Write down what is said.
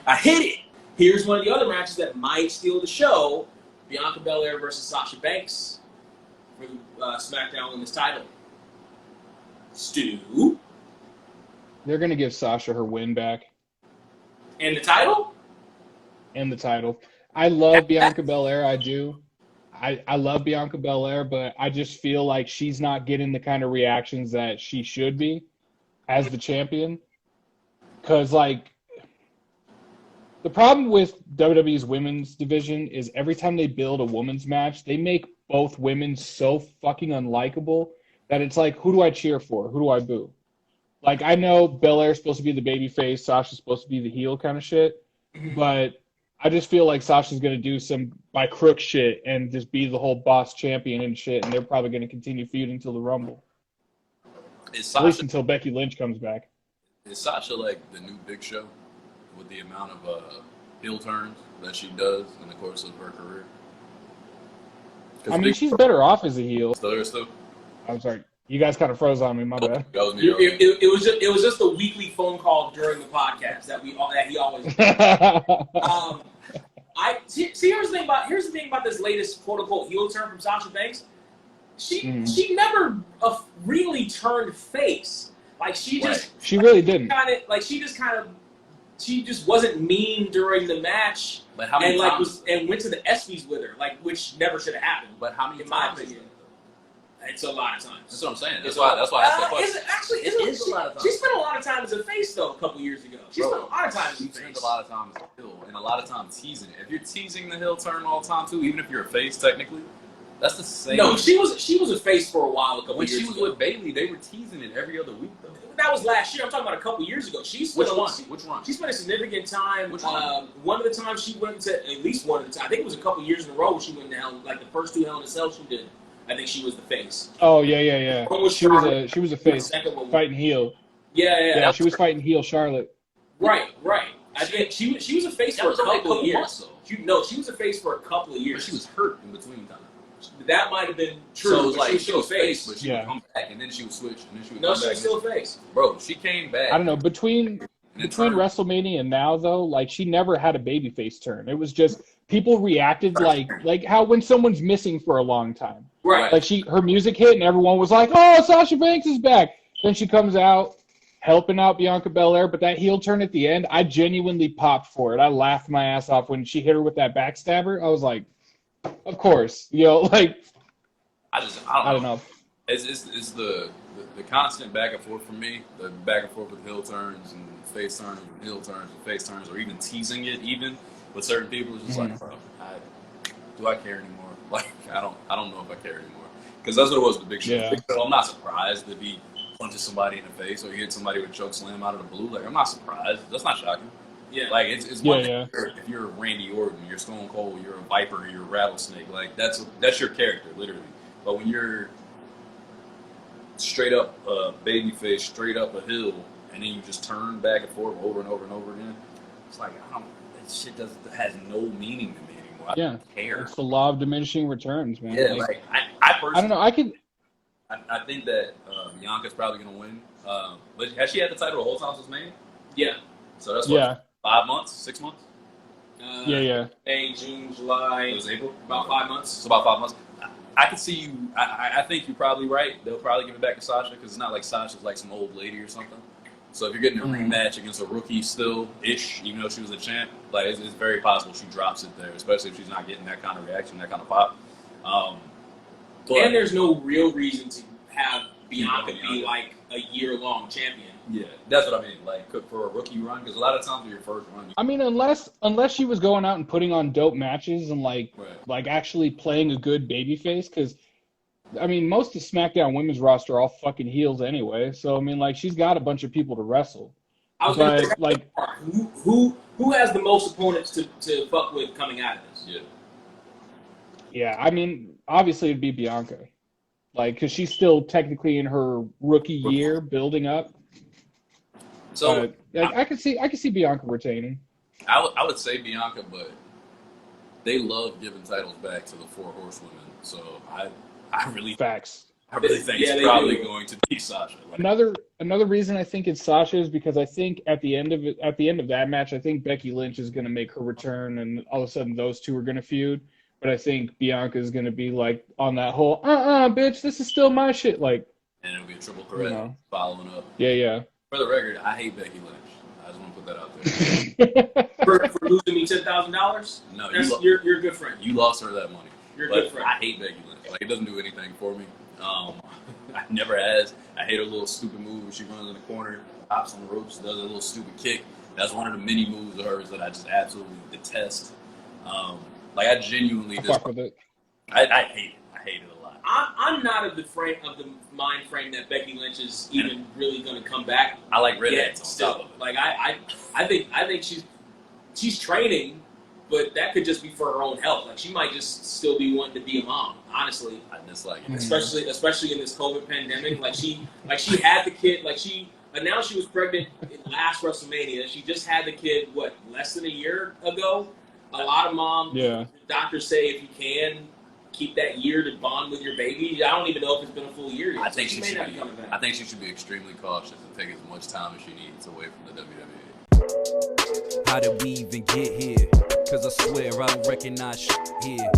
I hit it. Here's one of the other matches that might steal the show. Bianca BelAir versus Sasha Banks for the SmackDown Women's title. Stu? They're going to give Sasha her win back. And the title? And the title. I love Bianca BelAir. I do. I love Bianca BelAir, but I just feel like she's not getting the kind of reactions that she should be as the champion. Because, like, the problem with WWE's women's division is every time they build a women's match, they make both women so fucking unlikable that it's like, who do I cheer for? Who do I boo? Like, I know BelAir's supposed to be the baby face, Sasha's supposed to be the heel kind of shit, but I just feel like Sasha's going to do some by crook shit and just be the whole boss champion and shit, and they're probably going to continue feuding until the Rumble. At least until Becky Lynch comes back. Is Sasha like the new Big Show with the amount of heel turns that she does in the course of her career? I mean, she's better off as a heel. Still? I'm sorry. You guys kind of froze on me. My bad. It was just a weekly phone call during the podcast that he always. Here's the thing about this latest quote unquote heel turn from Sasha Banks. She never really turned face. Like she really didn't. She just wasn't mean during the match. But how many times? And went to the ESPYs with her, which never should have happened. But how many times? It's a lot of times. That's what I'm saying. That's why I asked that question. It's a lot of times. She spent a lot of time as a face, though, a couple years ago. She spent a lot of time as a face. She spent a lot of time as a heel, and a lot of time teasing it. If you're teasing the heel turn all the time, too, even if you're a face, technically, that's the same. No, she was a face for a while, a couple years ago. When she was with Bayley, they were teasing it every other week, though. That was last year. I'm talking about a couple years ago. Which one? She spent a significant time. Which one? One of the times she went to, at least one of the times, I think it was a couple years in a row when she went to Hell, like the first two Hell in a Cell she did. I think she was the face. Oh yeah. She was a face fighting heel. Yeah. She was fighting heel Charlotte. Right. I think she was a face for a couple of years. She was a face for a couple of years. But she was hurt in between times. That might have been true. So it was like she was face, but she would come back, and then she would switch, and then she would come back. No, she was still a face. Bro, she came back. I don't know. Between WrestleMania and now, though, like, she never had a babyface turn. It was just people reacted like how when someone's missing for a long time. Right. Like, her music hit, and everyone was like, oh, Sasha Banks is back. Then she comes out helping out Bianca BelAir, but that heel turn at the end, I genuinely popped for it. I laughed my ass off when she hit her with that backstabber. I was like, of course, like I don't know. It's the constant back and forth for me. The back and forth with heel turns and face turns and heel turns and face turns, or even teasing it, even with certain people. It's just like, bro, do I care anymore? Like, I don't know if I care anymore, because that's what it was with Big Show. Yeah. So I'm not surprised if he punches somebody in the face or he hits somebody with a choke slam out of the blue. Like, I'm not surprised. That's not shocking. Yeah, like it's one thing if you're Randy Orton, you're Stone Cold, you're a Viper, you're a Rattlesnake. Like that's your character, literally. But when you're straight up babyface, straight up a hill, and then you just turn back and forth over and over and over again, it's like that shit has no meaning to me anymore. I don't care. It's the law of diminishing returns, man. Yeah, like I personally, I don't know. I think that Bianca's probably gonna win. But has she had the title the whole time since Mania? Yeah. So that's what. 5 months? 6 months? Yeah. May, June, July. It was April? About 5 months. So about 5 months. I can see you. I think you're probably right. They'll probably give it back to Sasha because it's not like Sasha's like some old lady or something. So if you're getting a rematch against a rookie still-ish, even though she was a champ, like it's very possible she drops it there, especially if she's not getting that kind of reaction, that kind of pop. And there's no real reason to have Bianca be like a year-long champion. Yeah, that's what I mean. Like for a rookie run, because a lot of times for your first run, I mean, unless she was going out and putting on dope matches and like actually playing a good babyface, because I mean, most of SmackDown women's roster are all fucking heels anyway. So I mean, like she's got a bunch of people to wrestle. I was gonna say, like, who has the most opponents to fuck with coming out of this? Yeah. I mean, obviously it'd be Bianca, like because she's still technically in her rookie year, building up. So I could see Bianca retaining. I would say Bianca, but they love giving titles back to the four horsewomen. So I really facts. I really think it's probably going to be Sasha. Like, Another reason I think it's Sasha is because I think at the end of that match, I think Becky Lynch is going to make her return, and all of a sudden those two are going to feud. But I think Bianca is going to be like on that whole, bitch, this is still my shit. Like, and it'll be a triple threat following up. Yeah. For the record, I hate Becky Lynch. I just want to put that out there. for losing me $10,000? No, you're a good friend. You lost her that money. You're a good friend. I hate Becky Lynch. Like, it doesn't do anything for me. I never has. I hate her little stupid move where she runs in the corner, hops on the ropes, does a little stupid kick. That's one of the many moves of hers that I just absolutely detest. Like, I genuinely just fuck with it. I hate it. I hate it a lot. I'm not of the mind frame that Becky Lynch is even really going to come back. I like redheads on still. top of it. Like I think she's training, but that could just be for her own health. Like she might just still be wanting to be a mom. Honestly, I dislike it. Especially in this COVID pandemic. Like she had the kid. Like she announced she was pregnant in last WrestleMania. She just had the kid less than a year ago. A lot of moms, doctors say if you can keep that year to bond with your baby. I don't even know if it's been a full year yet. I think she should be extremely cautious and take as much time as she needs away from the WWE. How did we even get here? Cause I swear I don't recognize shit here.